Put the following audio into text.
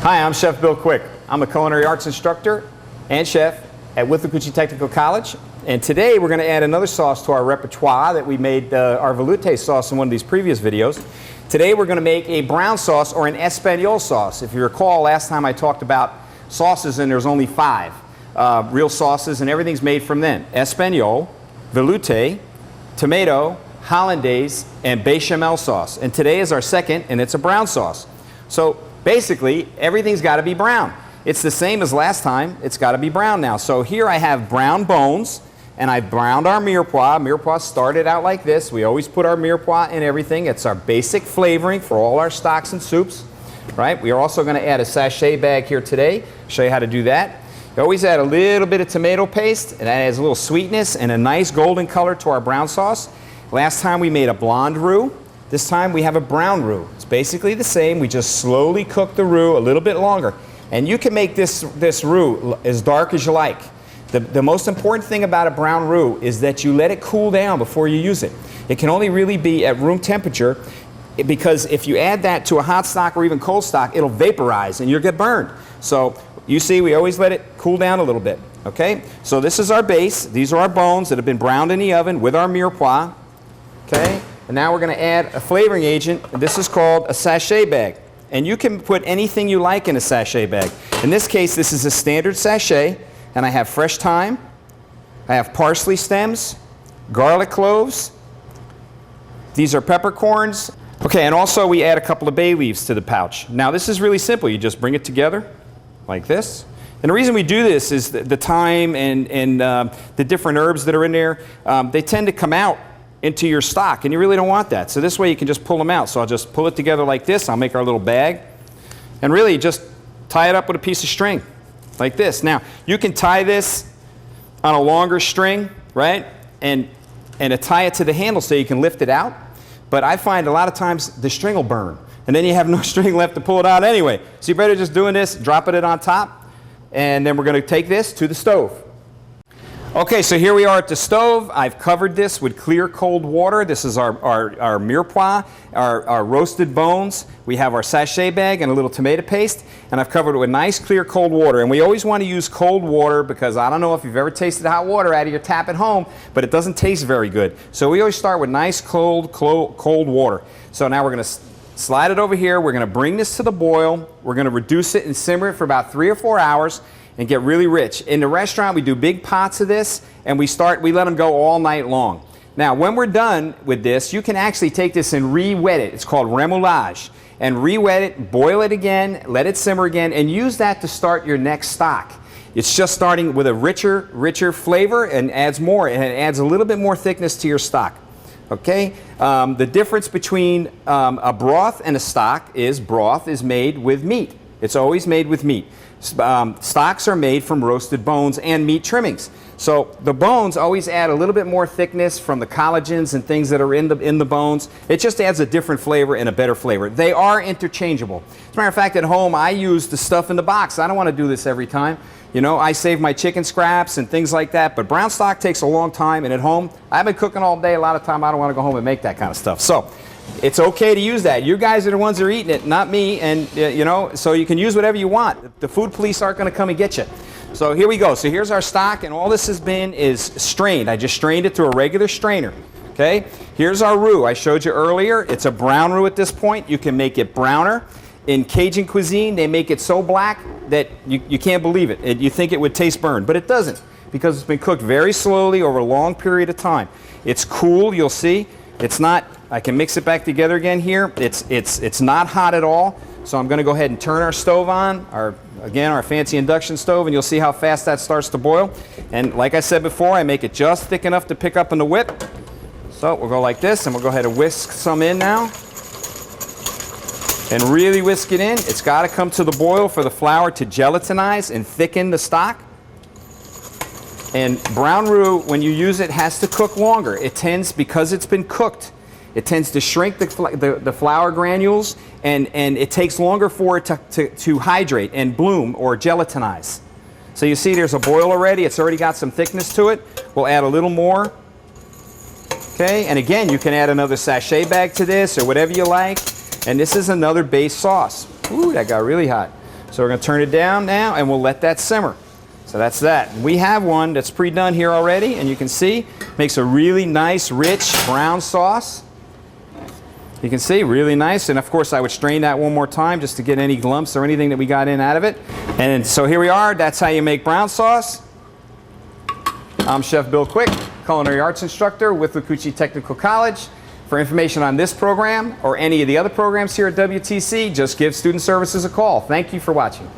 Hi, I'm Chef Bill Quick. I'm a culinary arts instructor and chef at WYKE Technical College. And today we're going to add another sauce to our repertoire that we made our veloute sauce in one of these previous videos. Today we're going to make a brown sauce or an Espagnole sauce. If you recall, last time I talked about sauces and there's only 5 real sauces and everything's made from them. Espagnole, veloute, tomato, hollandaise, and bechamel sauce. And today is our second, and it's a brown sauce. So basically, everything's got to be brown. It's the same as last time. It's got to be brown now. So here I have brown bones, and I've browned our mirepoix. Mirepoix started out like this. We always put our mirepoix in everything. It's our basic flavoring for all our stocks and soups, right? We are also going to add a sachet bag here today. Show you how to do that. You always add a little bit of tomato paste, and that adds a little sweetness and a nice golden color to our brown sauce. Last time we made a blonde roux. This time we have a brown roux. It's basically the same. We just slowly cook the roux a little bit longer. And you can make this roux as dark as you like. The most important thing about a brown roux is that you let it cool down before you use it. It can only really be at room temperature, because if you add that to a hot stock or even cold stock, it'll vaporize and you'll get burned. So you see, we always let it cool down a little bit. Okay? So this is our base. These are our bones that have been browned in the oven with our mirepoix. Okay? And now we're going to add a flavoring agent. This is called a sachet bag. And you can put anything you like in a sachet bag. In this case, this is a standard sachet. And I have fresh thyme. I have parsley stems, garlic cloves. These are peppercorns. Okay, and also we add a couple of bay leaves to the pouch. Now this is really simple. You just bring it together like this. And the reason we do this is the thyme and the different herbs that are in there, they tend to come out into your stock, and you really don't want that. So this way you can just pull them out. So I'll just pull it together like this. I'll make our little bag. And really just tie it up with a piece of string like this. Now, you can tie this on a longer string, right? And tie it to the handle so you can lift it out. But I find a lot of times the string will burn. And then you have no string left to pull it out anyway. So you better just doing this, dropping it on top. And then we're going to take this to the stove. Okay, so here we are at the stove. I've covered this with clear cold water. This is our mirepoix, our roasted bones. We have our sachet bag and a little tomato paste. And I've covered it with nice clear cold water. And we always want to use cold water because I don't know if you've ever tasted hot water out of your tap at home, but it doesn't taste very good. So we always start with nice cold water. So now we're going to slide it over here. We're going to bring this to the boil. We're going to reduce it and simmer it for about 3 or 4 hours. And get really rich. In the restaurant, we do big pots of this, and we let them go all night long. Now, when we're done with this, you can actually take this and re-wet it. It's called remoulage. And re-wet it, boil it again, let it simmer again, and use that to start your next stock. It's just starting with a richer flavor and adds more, and it adds a little bit more thickness to your stock. Okay? The difference between a broth and a stock is broth is made with meat. It's always made with meat. Stocks are made from roasted bones and meat trimmings. So the bones always add a little bit more thickness from the collagens and things that are in the bones. It just adds a different flavor and a better flavor. They are interchangeable. As a matter of fact, at home I use the stuff in the box. I don't want to do this every time. You know, I save my chicken scraps and things like that, but brown stock takes a long time, and at home I've been cooking all day. A lot of time I don't want to go home and make that kind of stuff. So it's okay to use that. You guys are the ones that are eating it, not me, and you know, so you can use whatever you want. The food police aren't going to come and get you. So here we go. So here's our stock, and all this has been is strained. I just strained it through a regular strainer. Okay? Here's our roux I showed you earlier. It's a brown roux at this point. You can make it browner. In Cajun cuisine, they make it so black that you can't believe it. You think it would taste burned, but it doesn't, because it's been cooked very slowly over a long period of time. It's cool, you'll see. It's not, I can mix it back together again here. It's not hot at all. So I'm going to go ahead and turn our stove on, our fancy induction stove, and you'll see how fast that starts to boil. And like I said before, I make it just thick enough to pick up in the whip. So we'll go like this, and we'll go ahead and whisk some in now. And really whisk it in. It's got to come to the boil for the flour to gelatinize and thicken the stock. And brown roux, when you use it, has to cook longer. It tends, because it's been cooked, it tends to shrink the flour granules, and it takes longer for it to hydrate and bloom or gelatinize. So you see there's a boil already. It's already got some thickness to it. We'll add a little more. Okay, and again, you can add another sachet bag to this or whatever you like. And this is another base sauce. Ooh, that got really hot. So we're going to turn it down now and we'll let that simmer. So that's that. We have one that's pre-done here already, and you can see makes a really nice rich brown sauce. You can see really nice, and of course I would strain that one more time just to get any lumps or anything that we got in out of it. And so here we are. That's how you make brown sauce. I'm Chef Bill Quick, culinary arts instructor with WYKE Technical College. For information on this program or any of the other programs here at WTC, just give Student Services a call. Thank you for watching.